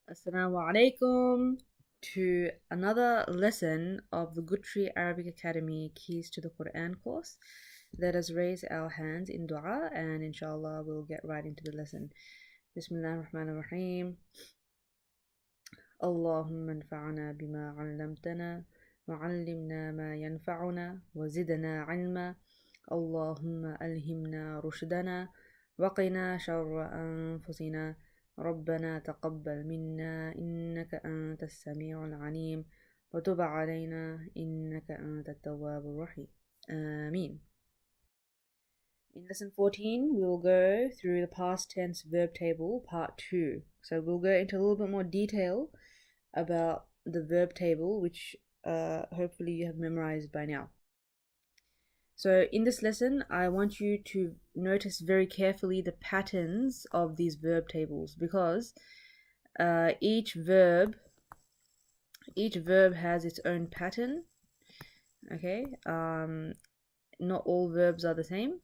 Assalamu alaikum to another lesson of the Good Tree Arabic Academy Keys to the Quran course. Let us raise our hands in dua and inshallah we'll get right into the lesson. Bismillah ar-Rahman ar-Rahim. Allahumma anfa'na bima 'allamtana وعلمنا ما ينفعنا وزدنا علما اللهم ألهمنا رشدنا وقنا شر أنفسنا ربنا تقبل منا إنك أنت السميع العليم وتب علينا إنك أنت التواب الرحيم آمين. In lesson 14 we will go through the past tense verb table part 2. So we'll go into a little bit more detail about the verb table, which hopefully you have memorized by now. So in this lesson, I want you to notice very carefully the patterns of these verb tables, because each verb has its own pattern. Okay, not all verbs are the same,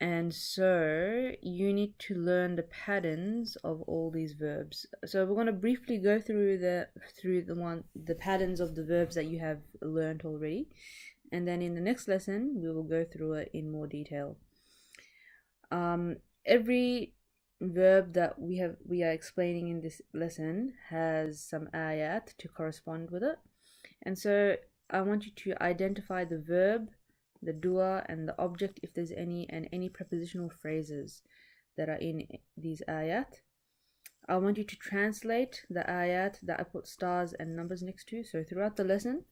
and so you need to learn the patterns of all these verbs. So we're going to briefly go through the patterns of the verbs that you have learned already, and then in the next lesson we will go through it in more detail. Every verb that we are explaining in this lesson has some ayat to correspond with it, and so I want you to identify the verb, the dua, and the object if there's any, and any prepositional phrases that are in these ayat. I want you to translate the ayat that I put stars and numbers next to. So throughout the lesson,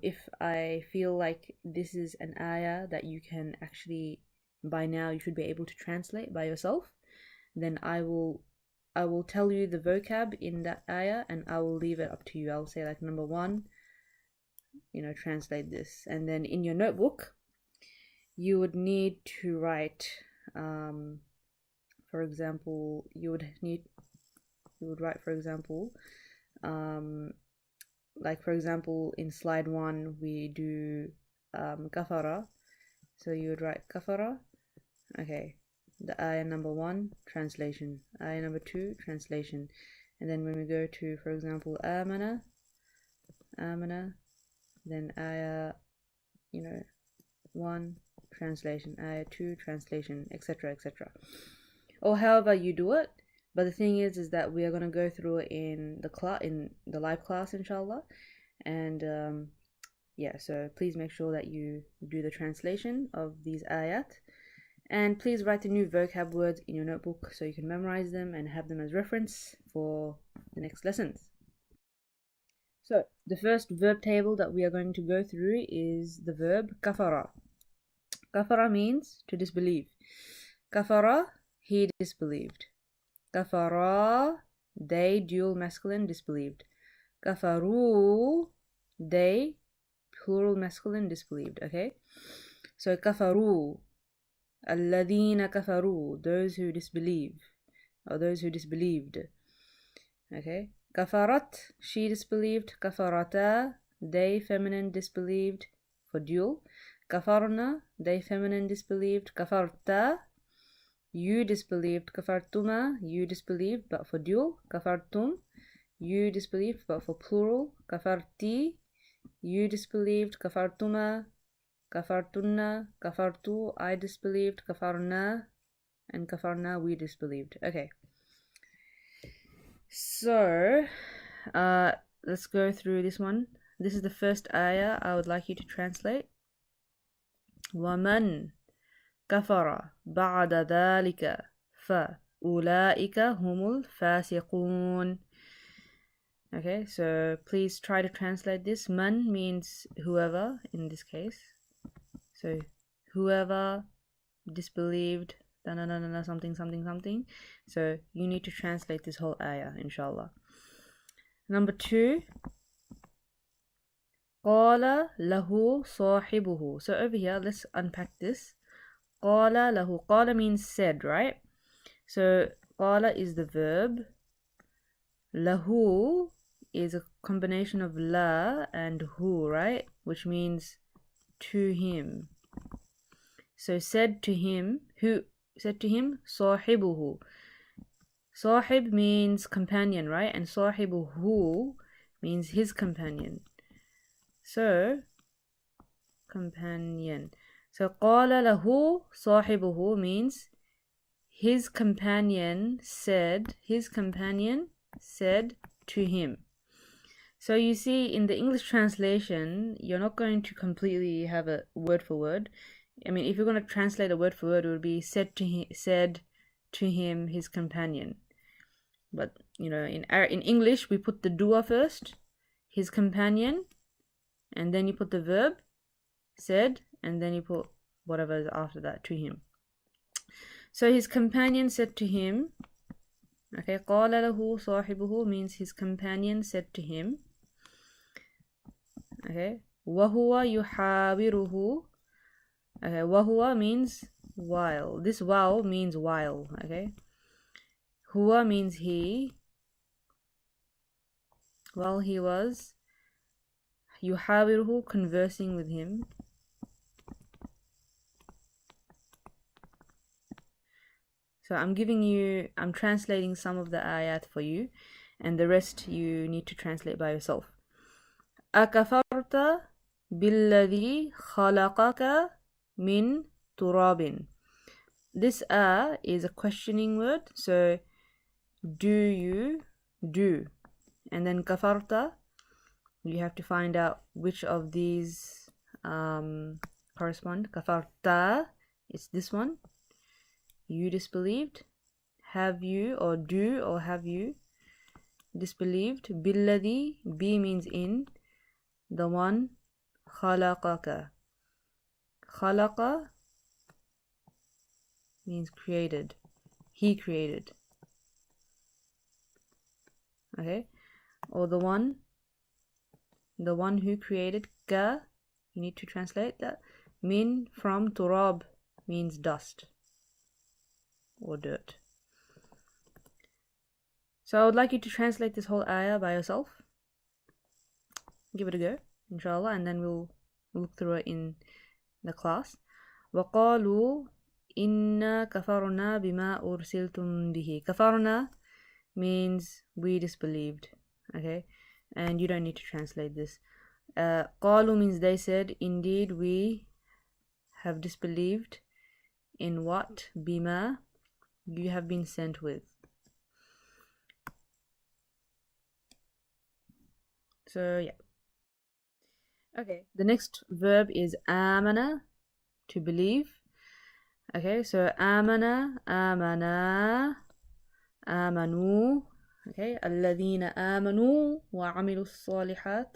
if I feel like this is an ayah that you can actually, by now you should be able to translate by yourself, then I will tell you the vocab in that ayah and I will leave it up to you. I'll say like number 1, translate this, and then in your notebook you would need to write, for example, you would write, for example, like for example in slide 1 we do kafara, so you would write kafara. Okay, the ayah number 1, translation, ayah number 2, translation, and then when we go to, for example, amana, then ayah 1, translation, ayah 2, translation, etc., etc., or however you do it. But the thing is that we are going to go through it in the live class, inshallah. And so please make sure that you do the translation of these ayat, and please write the new vocab words in your notebook so you can memorize them and have them as reference for the next lessons. So the first verb table that we are going to go through is the verb kafara. Kafara means to disbelieve. Kafara, he disbelieved. Kafara, they, dual masculine, disbelieved. Kafaru, they, plural masculine, disbelieved. Okay, so kafaru, alladhina kafaru, those who disbelieve, or those who disbelieved. Okay, kafarat, she disbelieved. Kafarata, they, feminine, disbelieved, for dual. Kafarna, they, feminine, disbelieved. Kafarta, you disbelieved. Kafartuma, you disbelieved, but for dual. Kafartum, you disbelieved, but for plural. Kafarti, you disbelieved. Kafartuma, kafartunna, kafartu, I disbelieved. Kafarna, and kafarna, we disbelieved. Okay, so let's go through this one. This is the first ayah I would like you to translate. وَمَنْ كَفَرَ بَعْدَ ذَلِكَ فَأُولَئِكَ هُمُ الْفَاسِقُونَ. Okay, so please try to translate this. Man means whoever in this case. So whoever disbelieved, something, something, something. So you need to translate this whole ayah, inshallah. Number 2, قَالَ لَهُ صَاحِبُهُ. So over here, let's unpack this. قَالَ لَهُ. قَالَ means said, right? So قَالَ is the verb. Lahu is a combination of la and hu, right? Which means to him. So said to him, who said to him? صاحبه. Sahib means companion, right? And sahibuhu means his companion. So, companion. So, قال له صاحبه means his companion said to him. So you see, in the English translation, you're not going to completely have a word for word. I mean, if you're going to translate a word for word, it would be said to him, his companion. But in English, we put the dua first, his companion, and then you put the verb, said, and then you put whatever is after that, to him. So his companion said to him. Okay, قال له صاحبه means his companion said to him. Okay, وهو يحاوره. Okay, وهو means while. This wow means while. Okay, huwa means he. While he was يحاوره, conversing with him. So I'm translating some of the ayat for you, and the rest you need to translate by yourself. أكفرت بالذي خلقك من تراب. This is a questioning word, so do you do, and then kafarta, you have to find out which of these correspond. Kafarta is this one. You disbelieved. Have you, or do, or have you disbelieved? Billadhi, B means in. The one. Khalaqaka. Khalaqa means created. He created. Okay? Or the one who created. Ka, you need to translate that. Min, from. Turab means dust or dirt. So I would like you to translate this whole ayah by yourself. Give it a go, inshallah, and then we'll look through it in the class. وَقَالُوا إِنَّا كَفَرْنَا بِمَا أُرْسِلْتُمْ بِهِ. Kafarna means we disbelieved. Okay, and you don't need to translate this. قَالُوا means they said, indeed we have disbelieved in what? Bima, you have been sent with. So yeah. Okay, the next verb is amana, to believe. Okay, so amana, amana, amanu. Okay, alladhina amanu wa amilu salihat.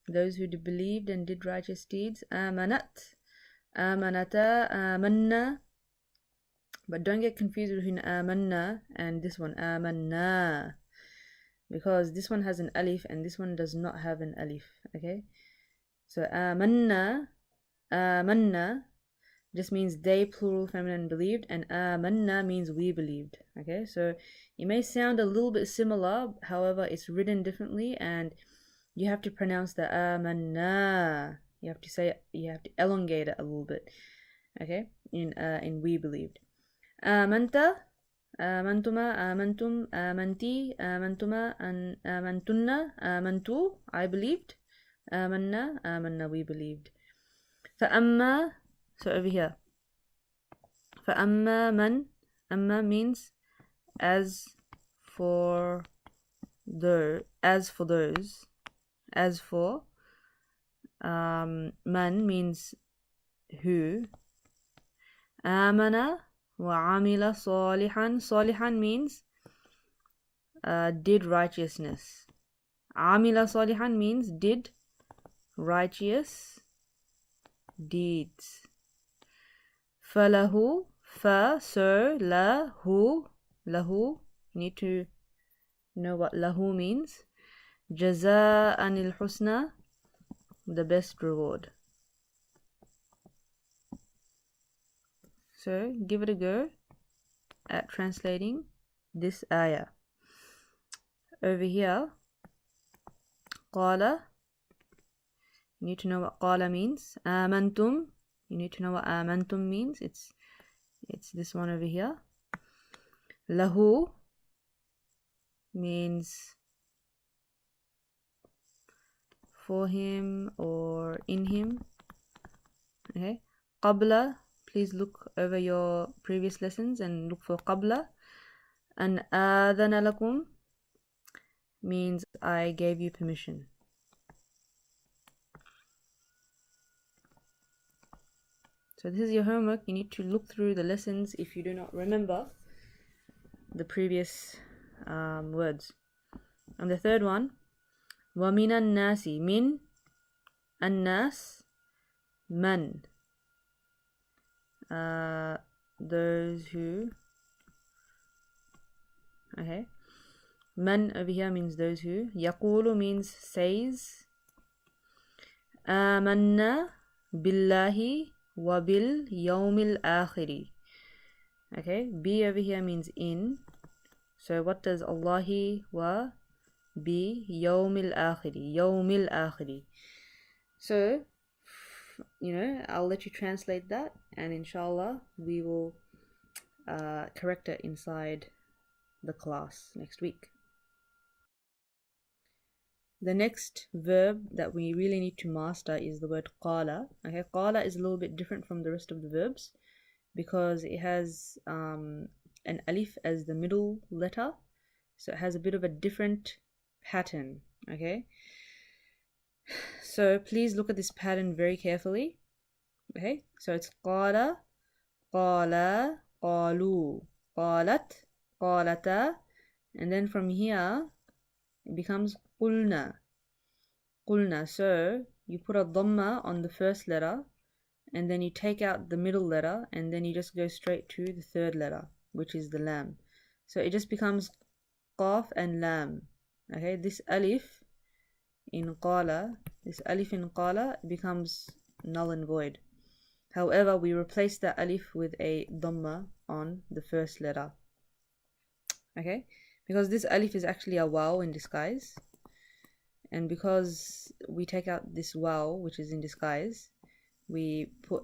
Those who believed and did righteous deeds. Amanat, amanata, amanna. But don't get confused between amanna and this one, amanna, because this one has an alif and this one does not have an alif. Okay, so amanna just means they, plural feminine, believed, and amanna means we believed. Okay, so it may sound a little bit similar, however it's written differently, and you have to pronounce the amanna. You have to elongate it a little bit. Okay, in we believed. Amanta, amantuma, amantum, amanti, amantuma, amantunna, amantu, I believed. Amanna, we believed. فأما, so over here. فأما man, amma means as for those. As for man means who. Amana wa amila salihan. Salihan means did righteousness. Amila salihan means did righteous deeds. Falahu, so lahu, you need to know what lahu means. Jaza'anil husna, the best reward. So give it a go at translating this ayah. Over here, qala, you need to know what qala means. Amantum, you need to know what amantum means. It's this one over here. Lahu, means for him or in him. Okay. Qabla, please look over your previous lessons and look for qabla. And adhana lakum means I gave you permission. So this is your homework. You need to look through the lessons if you do not remember the previous words. And the third one, وَمِنَ النَّاسِ min النَّاسِ man, those who. Okay, man over here means those who. يقول means says. آمنا بالله وباليوم الآخر. Okay, be over here means in. So what does Allahi wa bi yawmil akhiri? Yawmil akhiri. So, I'll let you translate that, and inshallah we will correct it inside the class next week. The next verb that we really need to master is the word qala. Okay, qala is a little bit different from the rest of the verbs because it has an alif as the middle letter, so it has a bit of a different pattern. Okay, so please look at this pattern very carefully. Okay, so it's qala, qala, qalu, qalat, qalata, and then from here it becomes qulna, qulna. So you put a dhamma on the first letter, and then you take out the middle letter, and then you just go straight to the third letter, which is the lam. So it just becomes qaf and lam. Okay, this alif in qala becomes null and void. However, we replace the alif with a dhamma on the first letter. Okay, because this alif is actually a waw in disguise, and because we take out this waw, which is in disguise, we put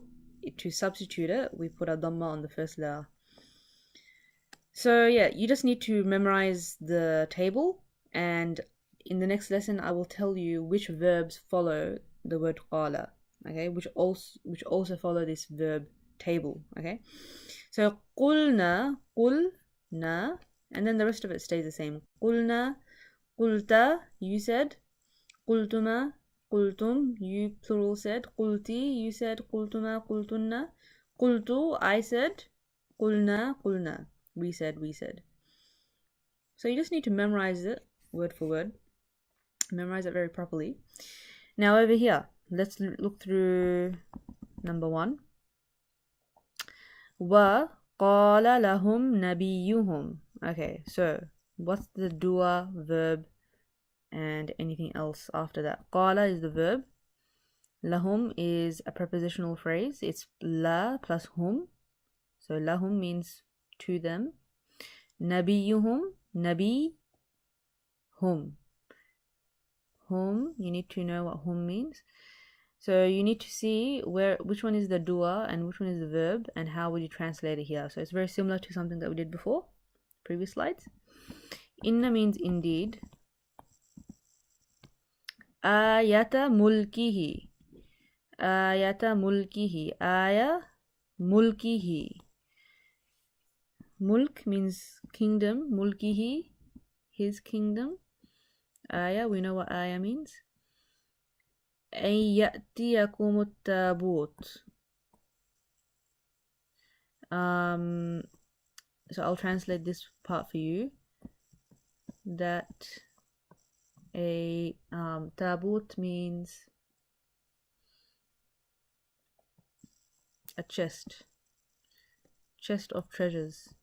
to substitute it, we put a dhamma on the first letter. So yeah, you just need to memorize the table, and in the next lesson I will tell you which verbs follow the word qala, okay, which also follow this verb table. Okay, so qulna, qulna, and then the rest of it stays the same. Qulna, qulta, you said. Qultuma, qultum, you plural said. Qulti, you said. Qultuma, qultunna. Qultu, I said. Qulna, qulna, we said. So you just need to memorize it word for word. Memorize it very properly. Now over here, let's look through number 1. Wa qala lahum nabiyuhum. Okay, so what's the dua, verb, and anything else after that? Qala is the verb. Lahum is a prepositional phrase. It's la plus hum. So lahum means to them. Nabiyuhum, nabi, hum. Hum, you need to know what hum means. So you need to see which one is the dua and which one is the verb, and how would you translate it here. So it's very similar to something that we did before, previous slides. Inna means indeed. Ayata mulkihi. Ayata mulkihi. Aya mulkihi. Mulk means kingdom. Mulkihi, his kingdom. Aya, we know what aya means. أن يأتيكم التابوت. So I'll translate this part for you. That a tabut means a chest of treasures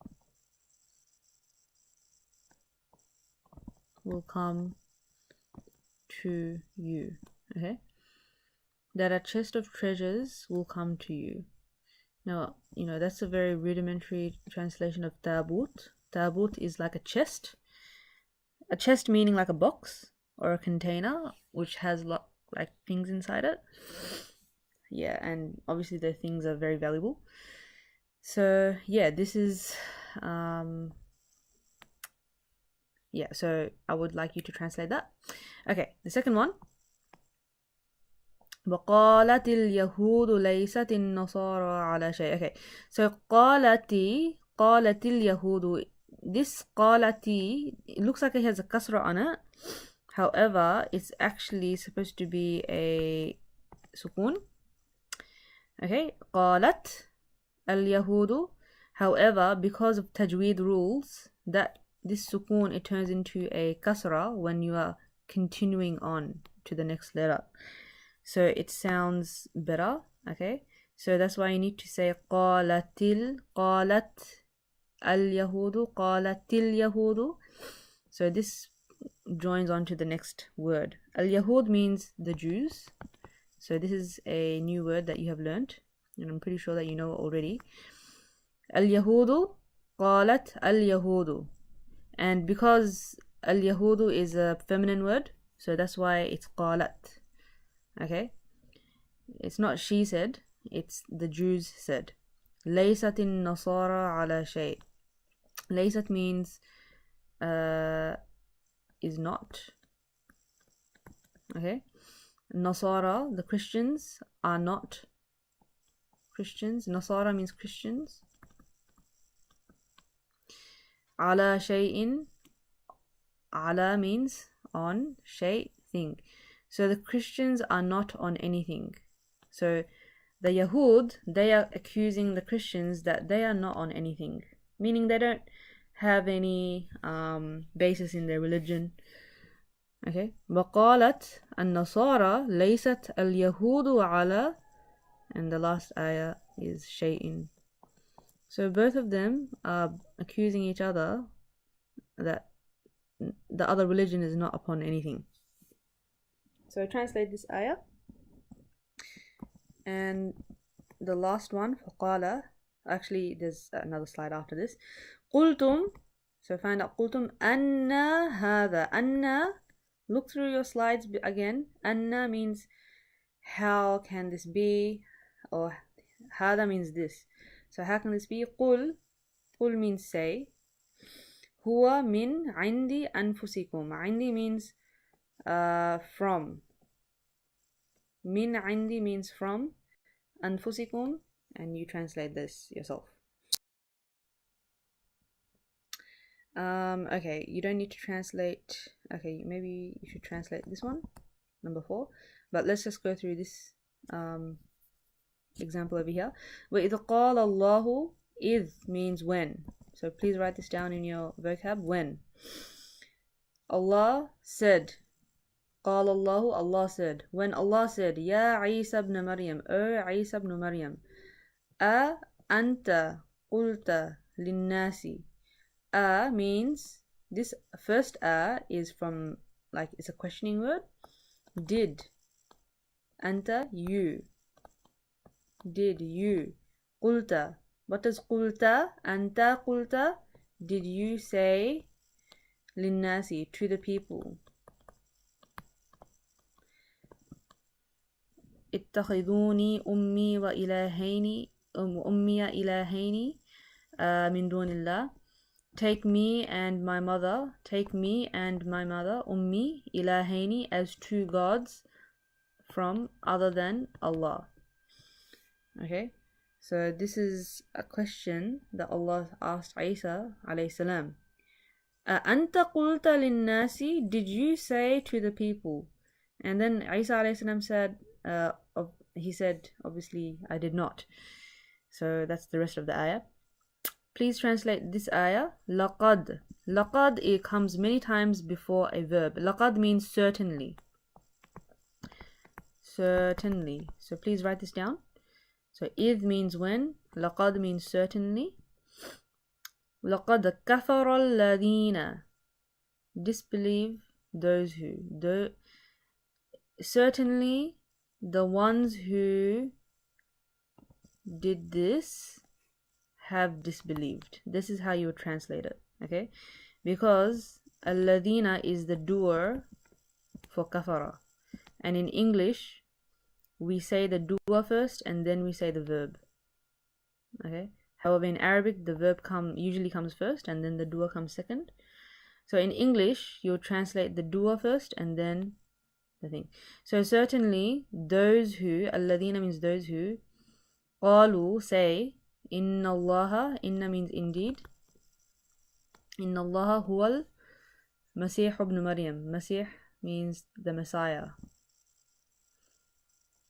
will come to you. Okay, that a chest of treasures will come to you. Now, that's a very rudimentary translation of tabut. Tabut is like a chest meaning like a box or a container which has like things inside it. Yeah, and obviously the things are very valuable. So yeah, this is Yeah, so I would like you to translate that. Okay, the second one. وقالت اليهود ليست النصارى على شيء. Okay, so قالت اليهود. This قالت, it looks like it has a kasra on it. However, it's actually supposed to be a sukun. Okay, قالت اليهود. However, because of tajweed rules, that this sukun, it turns into a kasra when you are continuing on to the next letter. So it sounds better, okay? So that's why you need to say قالت اليهود قالت اليهود. So this joins on to the next word. Al-Yahud means the Jews. So this is a new word that you have learned, and I'm pretty sure that you know already. Al-Yahudu قالت اليهود. And because Al-Yahudu is a feminine word, so that's why it's قالت. Okay, it's not she said, it's the Jews said. ليست النصارى على شيء. ليست means is not. Okay, Nasara, the Christians, are not Christians. Nasara means Christians. على شيء. على means on, shay, thing. So the Christians are not on anything. So the Yahud, they are accusing the Christians that they are not on anything, meaning they don't have any basis in their religion. Okay. وقالت النصارى ليست اليهود على, and the last ayah is شيء. So both of them are accusing each other that the other religion is not upon anything. So translate this ayah. And the last one, فقال, actually there's another slide after this. قلتم, so find out قلتم أن هذا. أن, look through your slides again. أن means how can this be, or هذا means this. So how can this be? قل means say. هو من عند أنفسكم. عندي means from. Min عندي means from. أنفسكم, and you translate this yourself. Okay, you don't need to translate. Okay, maybe you should translate this one, number 4. But let's just go through this example over here. وَإِذْ قَالَ اللَّهُ. إِذْ means when. So please write this down in your vocab. When Allah said. قال الله, Allah said. When Allah said, يا عيسى ابن مريم, O عيسى ابن مريم, أنت قلت للناس. Means, this first is from, like, it's a questioning word. Did. Anta, you. Did you. قلت. What does قلت? Anta قلت. Did you say للناس, to the people. اتخذوني أمي وإلهين أمي إلهين من دون الله. Take me and my mother, أمي إلهين, as two gods from other than Allah. Okay, so this is a question that Allah asked Isa alayhi salam. أنت قلت للناس, did you say to the people? And then Isa alayhi salam said, he said, obviously, I did not. So that's the rest of the ayah. Please translate this ayah. لقد. لقد, it comes many times before a verb. لقد means certainly. Certainly. So please write this down. So إذ means when. لقد means certainly. لقد كفر الذين. Disbelieve those who. Certainly the ones who did this have disbelieved. This is how you would translate it, okay? Because alladhina is the doer for kafara. And in English, we say the doer first and then we say the verb, okay? However, in Arabic, the verb usually comes first and then the doer comes second. So in English, you'll translate the dua first and then the thing. So certainly those who, alladhina means those who, qalu say, inna allaha, inna means indeed, inna allaha huwal Masih ibn Maryam. Masih means the Messiah.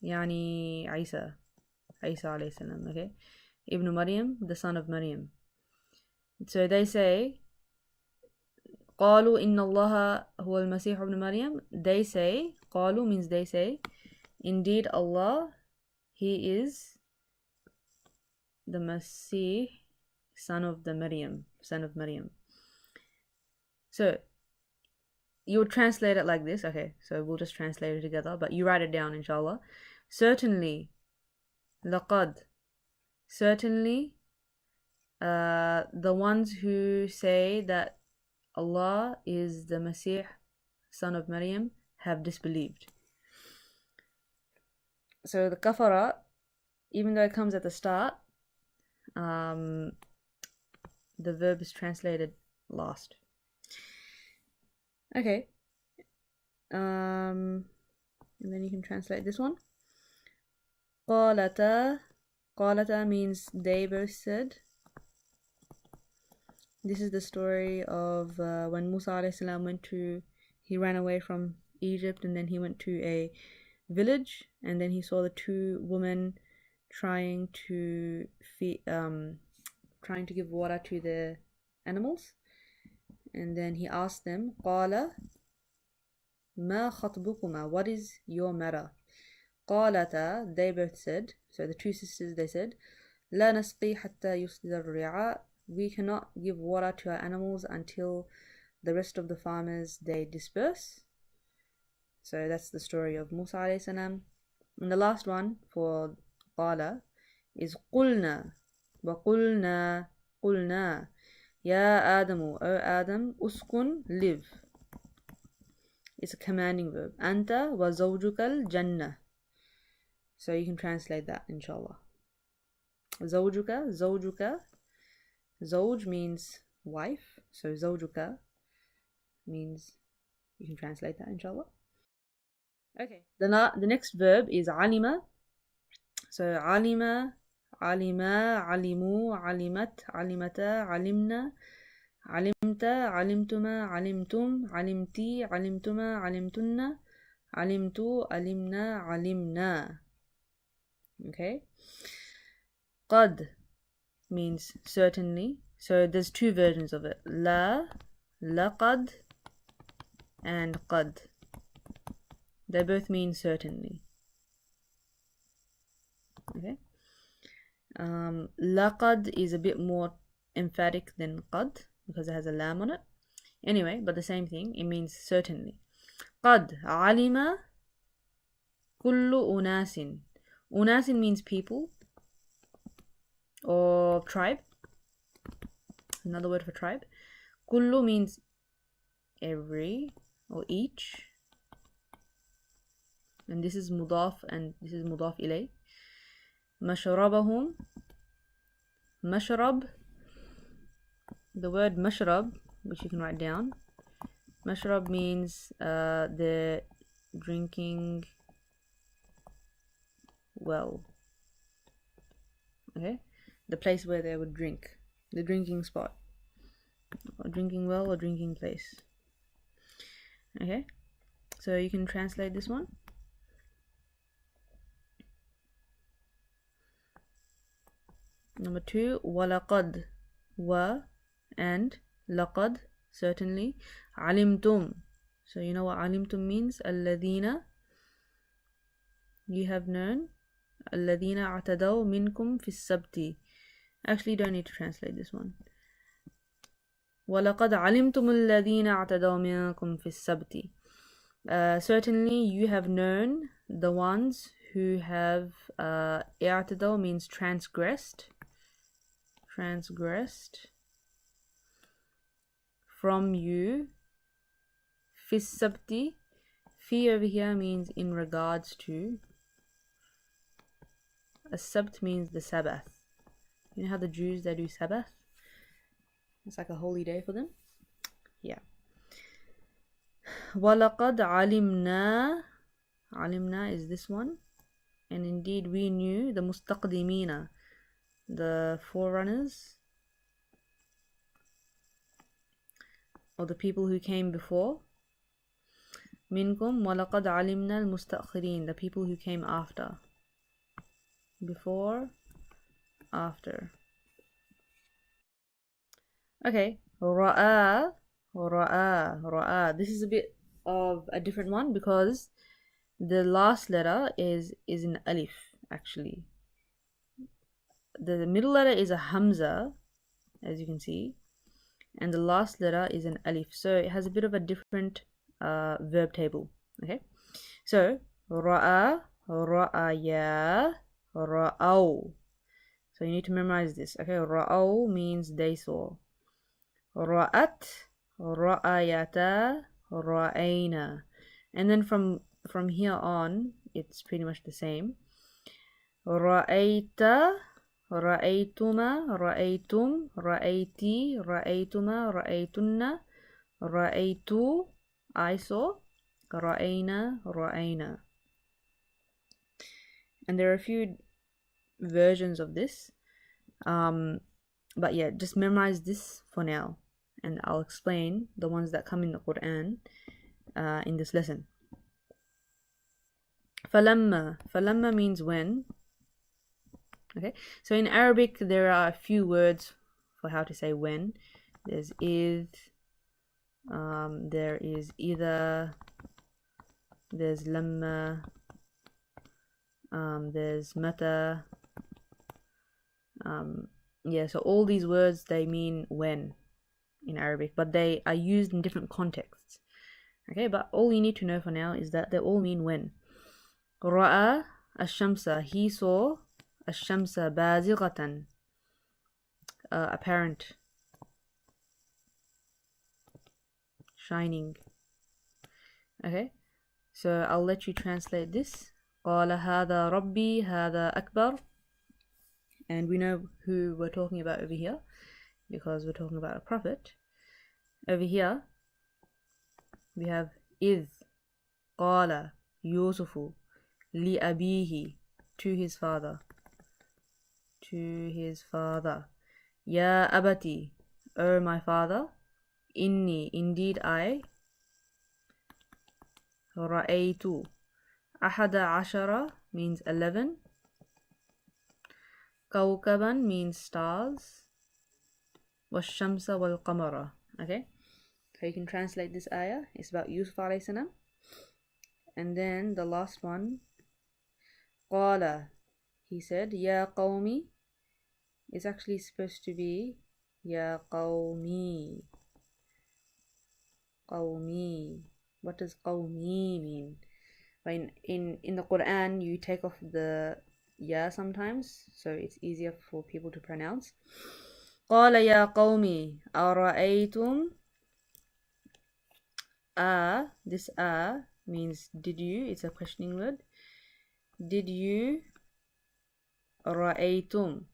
Yani Isa. Isa alayhi salam, okay? Ibn Maryam, the son of Maryam. So they say, قالوا إن الله هو المسيح ابن مريم. They say, قالوا means they say, indeed Allah, He is the Masih, son of Maryam. So you translate it like this. Okay, so we'll just translate it together, but you write it down, inshallah. Certainly, laqad, certainly, the ones who say that Allah is the Masih, son of Maryam, have disbelieved. So the kafara, even though it comes at the start, the verb is translated last. Okay. And then you can translate this one. Qalata. Qalata means they both said. This is the story of when Musa alayhi salam he ran away from Egypt, and then he went to a village, and then he saw the two women trying to give water to the animals, and then he asked them, Qala ma khatbukuma, what is your matter? Qalata, they both said, so the two sisters, they said, La nasqi hatta yusdar ri'a, we cannot give water to our animals until the rest of the farmers, they disperse. So that's the story of Musa alayhi salam. And the last one for Qala is Qulna. Wa qulna, qulna, Ya Adamu, O Adam, uskun, live. It's a commanding verb. Anta wa zawjukal jannah. So you can translate that, inshallah. Zawjuka, zawjuka. Zawj means wife, so zawjuka means, you can translate that, inshallah. Okay, the next verb is alima. So alima, alima, alimu, alimat, alimata, alimna, alimta, alimtuma, alimtum, alimti, alimtuma, alimtunna, alimtu, alimna, alimna. Okay. Qad means certainly. So there's two versions of it. La, laqad, and qad. They both mean certainly. Okay. Laqad is a bit more emphatic than qad because it has a lam on it. Anyway, but the same thing. It means certainly. Qad alima kullu unasin. Unasin means people or tribe. Another word for tribe. Kullu means every or each. And this is mudaf and this is mudaf ilay. Mashrabahum. Mashrab. The word mashrab, which you can write down. Mashrab means the drinking well. Okay? The place where they would drink. The drinking spot. Or drinking well or drinking place. Okay? So you can translate this one. Number 2, walaqad, wa and laqad, certainly. Alimtum. So you know what alimtum means? Alladhina, you have known. Alladhina atadaw minkum fis sabti. Actually, you don't need to translate this one. وَلَقَدْ عَلِمْتُمُ الَّذِينَ اعْتَدَوْا مِنْكُمْ فِي السَّبْتِ. Certainly you have known the ones who have اعتدوا means transgressed from you. فِي السَّبْتِ, fi over here means in regards to. As-sabt means the Sabbath. You know how the Jews, they do Sabbath? It's like a holy day for them. Yeah. وَلَقَدْ عَلِمْنَا. عَلِمْنَا is this one. And indeed we knew the مُسْتَقْدِمِينَ, the forerunners, or the people who came before. مِنْكُمْ وَلَقَدْ عَلِمْنَا الْمُسْتَأْخِرِينَ, the people who came after. Before, after. Okay, ra'a, ra'a, ra'a. This is a bit of a different one because the last letter is an alif actually. The middle letter is a hamza, as you can see, and the last letter is an alif. So it has a bit of a different verb table. Okay, so ra'a, ra'aya, ra'aw. So you need to memorize this. Okay, ra'aw means they saw. Ra'at, ra'ayata, ra'ayna. And then from here on, it's pretty much the same. Ra'ayta, ra'aytuma, ra'aytum, ra'ayti, ra'aytuma, ra'aytunna, ra'aytu, I saw, ra'ayna, ra'ayna. And there are a few versions of this. But yeah, just memorize this for now, and I'll explain the ones that come in the Quran in this lesson. فَلَمَّا. فَلَمَّا means when. Okay, so in Arabic there are a few words for how to say when. There's إِذ, there is إِذَا, there's لَمَّا, there's مَتَى. Yeah, so all these words, they mean when in Arabic, but they are used in different contexts. Okay, but all you need to know for now is that they all mean when. Ra'a ash-shamsa, he saw ash-shamsa bazighatan, apparent, shining. Okay, so I'll let you translate this. قال هذا ربي هذا أكبر. And we know who we're talking about over here because we're talking about a prophet. Over here we have إذ قال يوسف لأبيه, to his father. To his father. يا أبتي, O my father. إني, indeed I. رأيت أحد عشر means 11. كوكبا means stars. والشمس والقمر. Okay, so you can translate this ayah. It's about Yusuf alayhi salam. And then the last one, قال, he said, يا قومي, is actually supposed to be يا قومي. قومي. What does قومي mean? In the Quran you take off the ya sometimes, so it's easier for people to pronounce. قال يا قومي أرأيتم. This means did you, it's a questioning word. Did you رأيتم.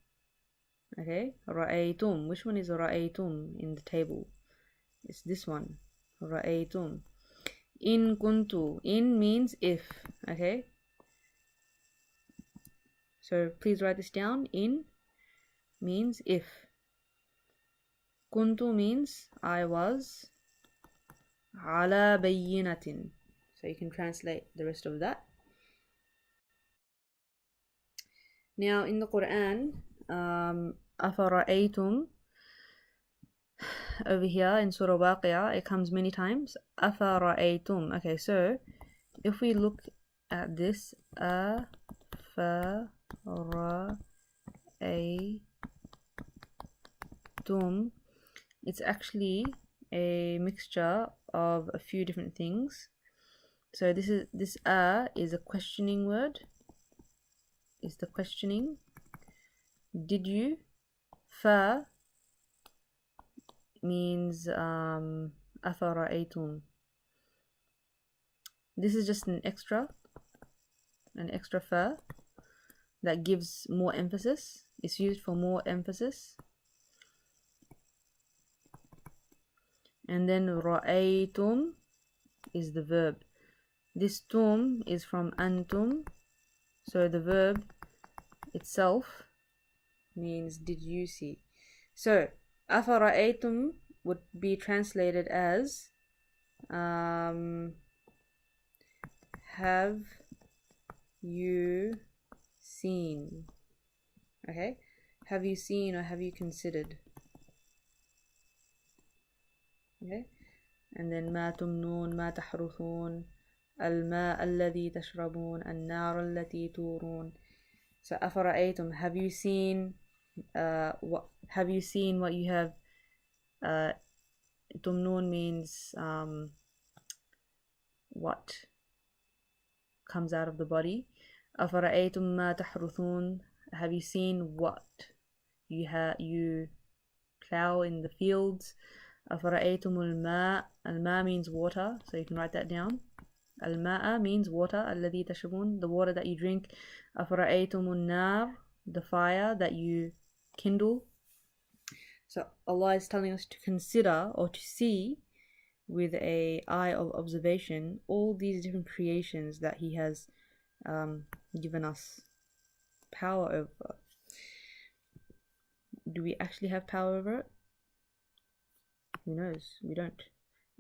Okay, رأيتم, which one is رأيتم in the table? It's this one, رأيتم. In kuntu, in means if. Okay, so please write this down. In means if. Kuntu means I was. Ala bayyinatin. So you can translate the rest of that. Now in the Quran, afara'aytum, over here in Surah Waqi'ah, it comes many times. Afara'aytum. Okay, so if we look at this, afara'aytum, it's actually a mixture of a few different things. So this is a questioning word. Is the questioning. Did you? Fa means afara'aytum. This is just an extra fa that gives more emphasis. It's used for more emphasis. And then ra'aytum is the verb. This tum is from antum, so the verb itself means did you see. So afara'aytum would be translated as have you seen. Okay, have you seen or have you considered. Okay, and then ما تمنون ما تحرثون الماء الذي تشربون النار التي تورون. So أفرأيتم, have you seen have you seen what you have. تمنون means what comes out of the body. أفرأيتم ما تحرثون, have you seen what you plow in the fields. أفرأيتم الماء, الماء means water, so you can write that down. الماء means water, الذي تشربون, the water that you drink. أفرأيتم النار, the fire that you kindle. So Allah is telling us to consider or to see with a eye of observation all these different creations that He has given us power over. Do we actually have power over it? Who knows? We don't.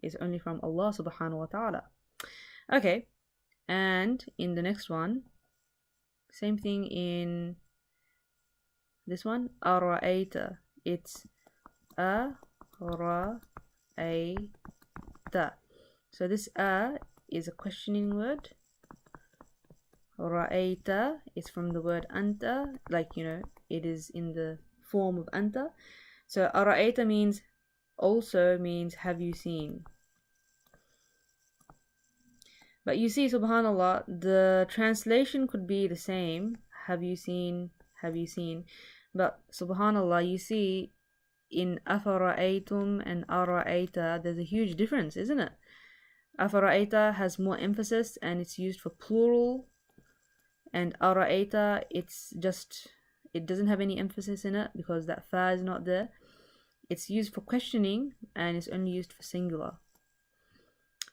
It's only from Allah subhanahu wa ta'ala. Okay, and in the next one, same thing in this one, ara'ayta. It's ara'ayta. So this is a questioning word. Ra'ayta is from the word anta, like, you know, it is in the form of anta. So ara'ayta means have you seen. But you see, subhanallah, the translation could be the same, have you seen, but subhanallah, you see, in afara'aytum and ara'ayta, there's a huge difference, isn't it? Afara'ayta has more emphasis and it's used for plural, and ara'ayta, it doesn't have any emphasis in it because that fa is not there. It's used for questioning and it's only used for singular.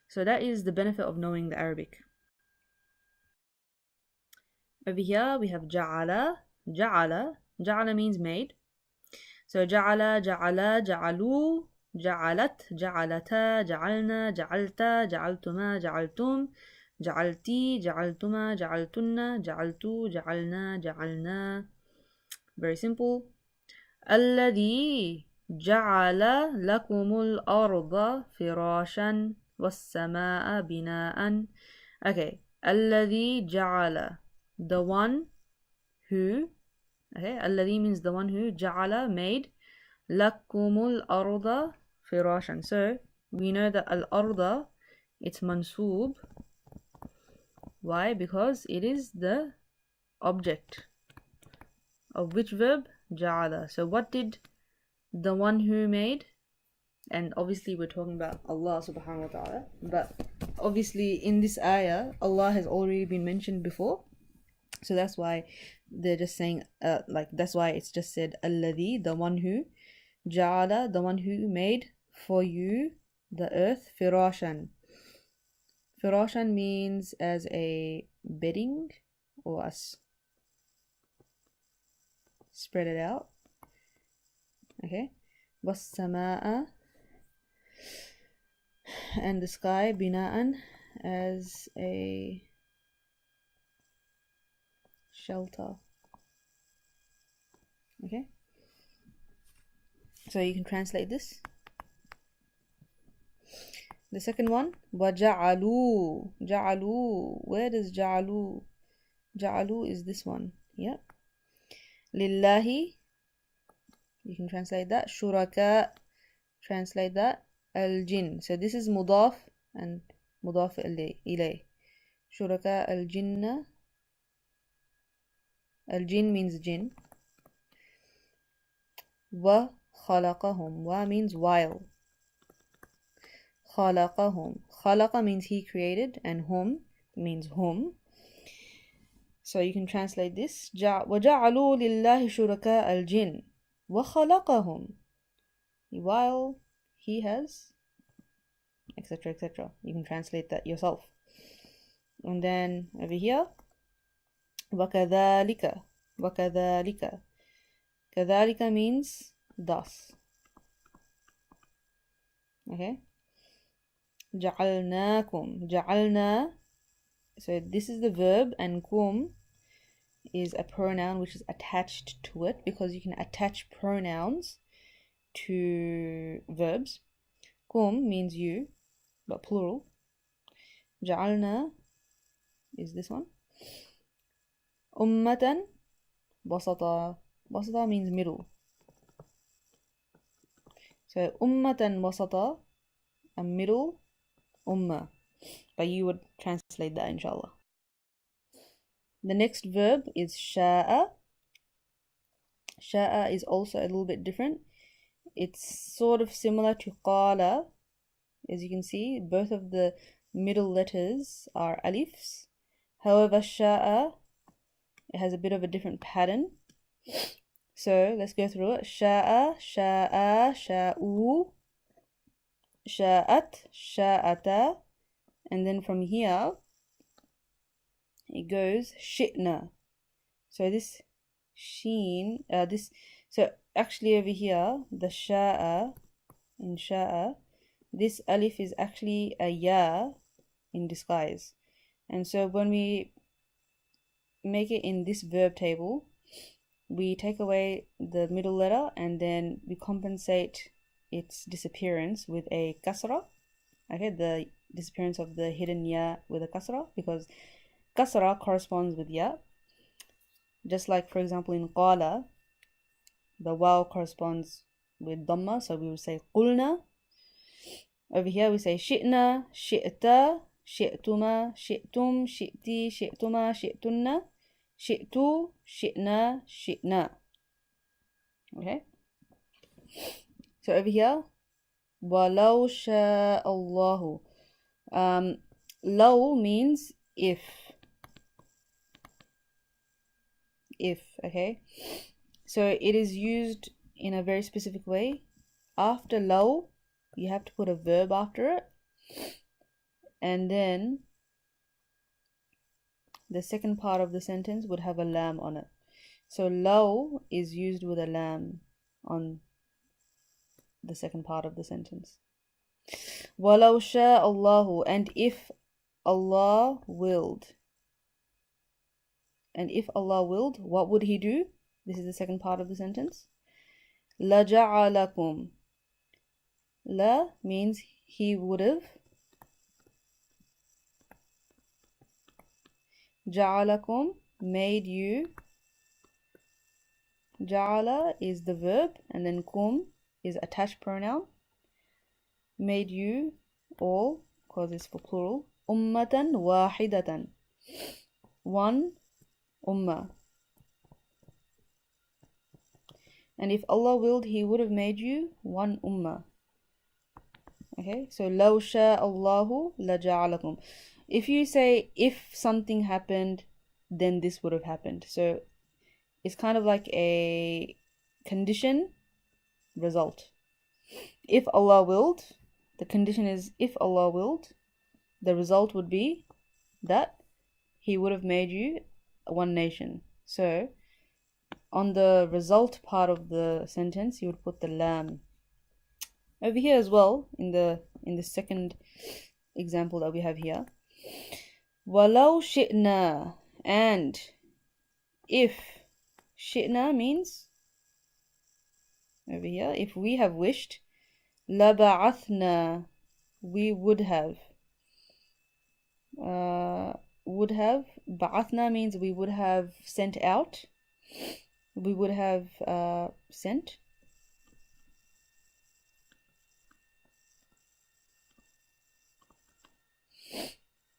So that is the benefit of knowing the Arabic. Over here we have ja'ala. Ja'ala means made. So ja'ala, ja'ala, ja'alu, ja'alat, ja'alata, ja'alna, ja'alta, ja'altuma, ja'altum, ja'alti, ja'altuma, ja'altunna, ja'altu, ja'alna, ja'alna. Very simple. Alladhi ja'ala lakumul arda firashan was-samaa bina'an. Okay, alladhi ja'ala, the one who. Okay, alladhi means the one who, ja'ala, made, lakumul arda firashan. So we know that al-arda, it's mansoob. Why? Because it is the object of which verb? Ja'ala. So what did the one who made? And obviously we're talking about Allah subhanahu wa ta'ala, but obviously in this ayah Allah has already been mentioned before, so that's why they're just saying that's why it's just said alladhi, the one who, ja'ala, the one who made for you the earth, firashan. Firashan means as a bedding or spread it out. Okay, was-samaa, and the sky, bina'an, as a shelter. Okay, so you can translate this. The second one, وَجَعَلُوا. جَعَلُوا. Where does جَعَلُوا? جَعَلُوا is this one. Yep. لِلَّهِ. You can translate that. شُرَكَاء. Translate that. Al-Jinn. So this is mudaf and mudaf ilayh. شُرَكَاء al-Jinna. Al-Jinn means jinn. وَخَلَقَهُمْ. Wa means while. خَلَقَهُمْ. خَلَقَ means he created, and hum means whom. So you can translate this. وَجَعَلُوا لِلَّهِ شُرَكَاءَ الْجِنِّ وَخَلَقَهُمْ. While he has etc., etc. You can translate that yourself. And then over here, وَكَذَلِكَ. وَكَذَلِكَ. كَذَلِكَ means thus. Okay. جَعَلْنَاكُمْ. جَعَلْنَا. So this is the verb, and kum is a pronoun which is attached to it, because you can attach pronouns to verbs. Kum means you, but plural. جعلنا is this one. Ummatan wasata. Wasata means middle. So ummatan wasata, a middle ummah. But you would translate that inshallah. The next verb is sha'a. Sha'a is also a little bit different. It's sort of similar to qala. As you can see, both of the middle letters are alifs. However, sha'a, it has a bit of a different pattern. So let's go through it. Sha'a, sha'a, sha'u, sha'at, sha'ata. And then from here, it goes shi'na. So this sheen, so actually over here, the sha'a, in sha'a, this alif is actually a ya in disguise. And so when we make it in this verb table, we take away the middle letter and then we compensate its disappearance with a kasra. Okay, the disappearance of the hidden ya with a kasra, because kasra corresponds with ya. Just like, for example, in qala, the waw corresponds with dhamma, so we will say qulna. Over here we say shi'na, shi'ta, shi'tuma, shi'tum, shi'ti, shi'tuma, shi'tunna, shi'tu, shi'na, shi'na. Okay. So over here, walau sha'allahu. Law means if. If, okay. So it is used in a very specific way. After law, you have to put a verb after it, and then the second part of the sentence would have a lam on it. So law is used with a lam on the second part of the sentence. Walau sha'allahu, and if Allah willed. And if Allah willed, what would He do? This is the second part of the sentence. La ja'alakum. La means He would have. Ja'alakum, made you. Ja'ala is the verb, and then kum is attached pronoun. Made you all, because it's for plural. Ummatan wahidatan. One ummah. And if Allah willed, He would have made you one ummah. Okay, so law sha'allahu la ja'alakum. If you say if something happened, then this would have happened. So it's kind of like a condition result. If Allah willed, the condition is if Allah willed, the result would be that He would have made you one nation. So on the result part of the sentence, you would put the lam. Over here as well, in the second example that we have here, walau shi'na, and if. Shi'na means, over here, if we have wished. La ba'athna, we would have. Would have. Ba'athna means we would have sent out. We would have sent.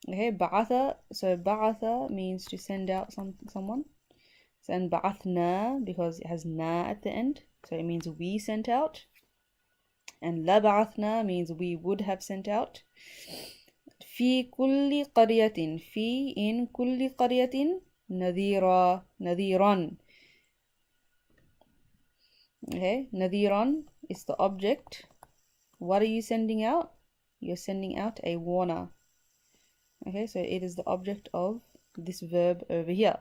Okay, ba'atha. So ba'atha means to send out someone. And ba'athna, because it has na at the end, so it means we sent out. And la ba'athna means we would have sent out. Fi kulli qaryatin, fi in kulli qaryatin, nadhira, nadhiran. Okay, nadhiran is the object. What are you sending out? you're sending out a warner. Okay, so it is the object of this verb over here.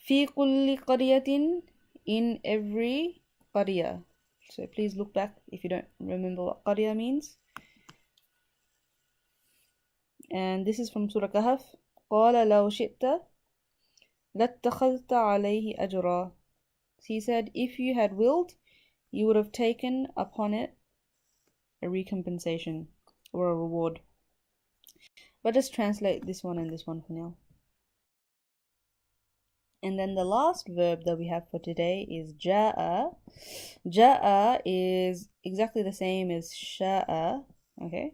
في كل قرية, in every قرية. So please look back if you don't remember what قرية means. And this is from Surah Kahf. قال لو شئت لاتخذت عليه أجرا. He said, if you had willed, you would have taken upon it a recompensation or a reward. But just translate this one and this one for now. And then the last verb that we have for today is ja'a. Ja'a is exactly the same as sha'a, okay?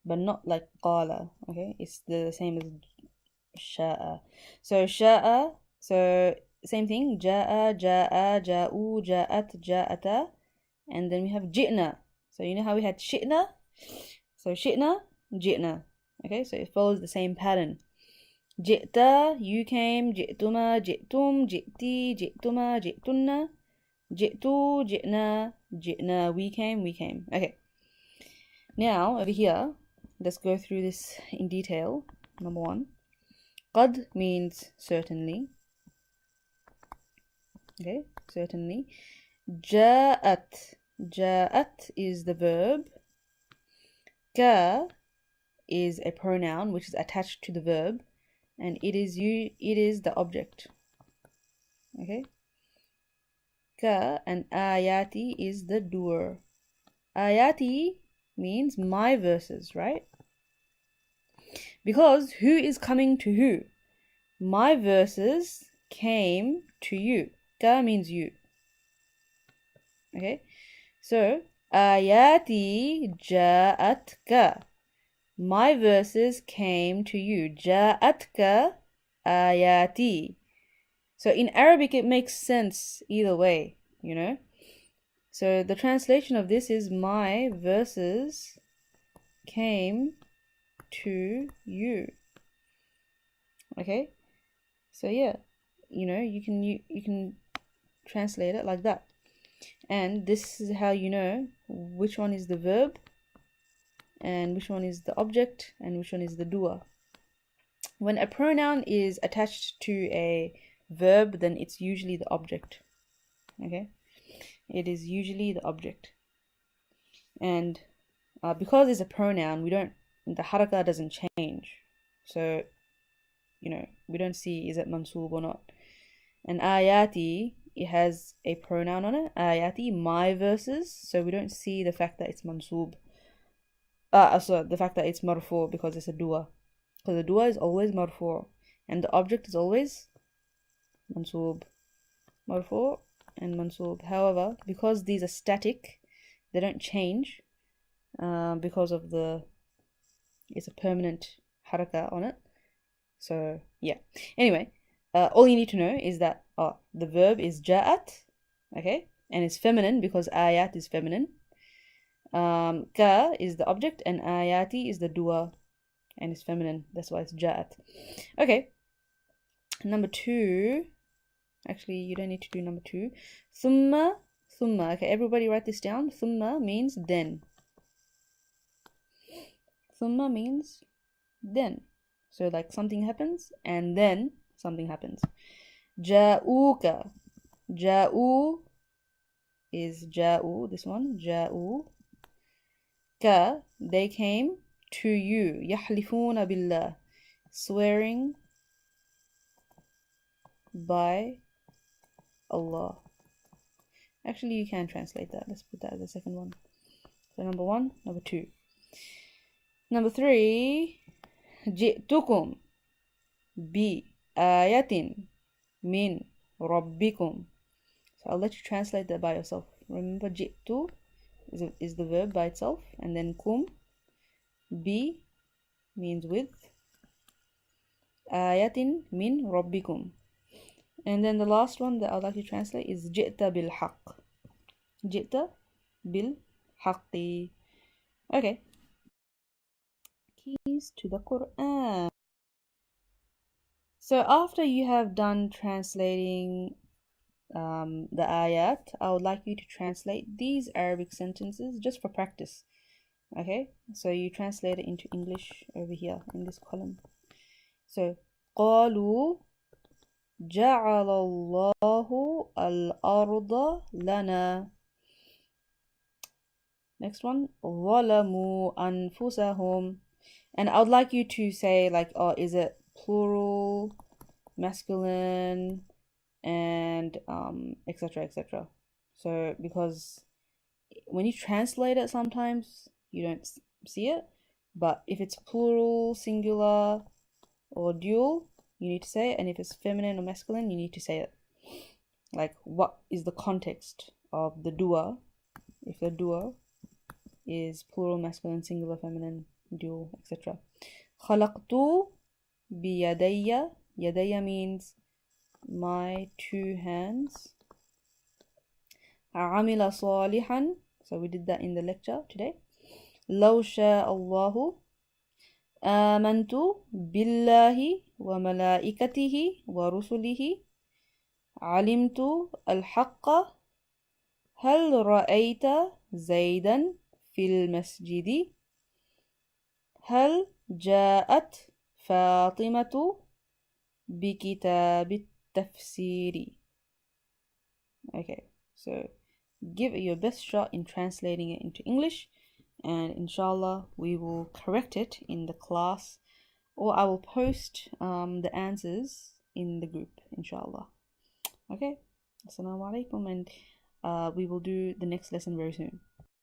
But not like qala, okay? It's the same as sha'a. So sha'a, so same thing, ja'a, ja'a, ja'u, ja'at, ja'ata. And then we have ji'na. So you know how we had shi'na? So shi'na, ji'na. Okay, so it follows the same pattern. Ji'ta, you came, ji'tuma, ji'tum, ji'ti, ji'tuma, ji'tunna, ji'tu, ji'na, ji'na, we came, we came. Okay. Now, over here, let's go through this in detail. Number one. Qad means certainly. Okay, certainly. Ja'at. Ja'at is the verb. Ka is a pronoun which is attached to the verb, and it is the object. Okay. Ka and ayati is the doer. Ayati means my verses, right? Because who is coming to who? My verses came to you. Ka means you. Okay. So ayati ja'atka. My verses came to you. Ja'atka ayati. So in Arabic it makes sense either way, you know. So the translation of this is my verses came to you. Okay? So yeah, you know, you can translate it like that. And this is how you know which one is the verb and which one is the object and which one is the doer. When a pronoun is attached to a verb, then it's usually the object. Okay, it is usually the object. And because it's a pronoun, the haraka doesn't change. So, you know, we don't see is it mansoob or not. And ayati, it has a pronoun on it. Ayati, my verses. So we don't see the fact that it's mansoob. So the fact that it's marfu because it's a dua. Because the dua is always marfu. And the object is always mansoob. Marfu and mansoob. However, because these are static, they don't change. Because of it's a permanent haraka on it. So yeah. Anyway, all you need to know is that the verb is ja'at, okay, and it's feminine because ayat is feminine. Ka is the object and ayati is the dua, and it's feminine. That's why it's ja'at. Okay. Number two. Actually, you don't need to do number two. Thumma. Okay, everybody write this down. Thumma means then. Thumma means then. So like something happens and then something happens. Ja'uka. Ja'u is ja'u, this one. Ja'u. Ka, they came to you. Yahlifuna billah. Swearing by Allah. Actually, you can translate that. Let's put that as the second one. So number one, number two. Number three, ji'tukum bi ayatin min rabbikum. So I'll let you translate that by yourself. Remember, ji'tu is the verb by itself, and then kum, bi means with, ayatin min rabbikum. And then the last one that I'd like to translate is ji'ta bil haqq. Ji'ta bil haqqi. Okay. Keys to the Quran. So after you have done translating the ayat, I would like you to translate these Arabic sentences just for practice. Okay, so you translate it into English over here in this column. So قالوا جعل الله الأرض لنا. Next one, ظلموا أنفسهم. And I would like you to say like, oh, is it plural, masculine, and etc. etc. So because when you translate it, sometimes you don't see it, but if it's plural, singular, or dual, you need to say it, and if it's feminine or masculine, you need to say it. Like, what is the context of the dua? If the dua is plural, masculine, singular, feminine, dual, etc. خلقت بيدي. يدي means my two hands. عمل صالحا. So we did that in the lecture today. لو شاء الله. آمنت بالله وملائكته ورسله. علمت الحق. هل رأيت زيدا في المسجد؟ هل جاءت فاطمة بكتاب التفسير. Okay, so give it your best shot in translating it into English, and inshallah we will correct it in the class, or I will post the answers in the group, inshallah. Okay, assalamu alaikum, and we will do the next lesson very soon.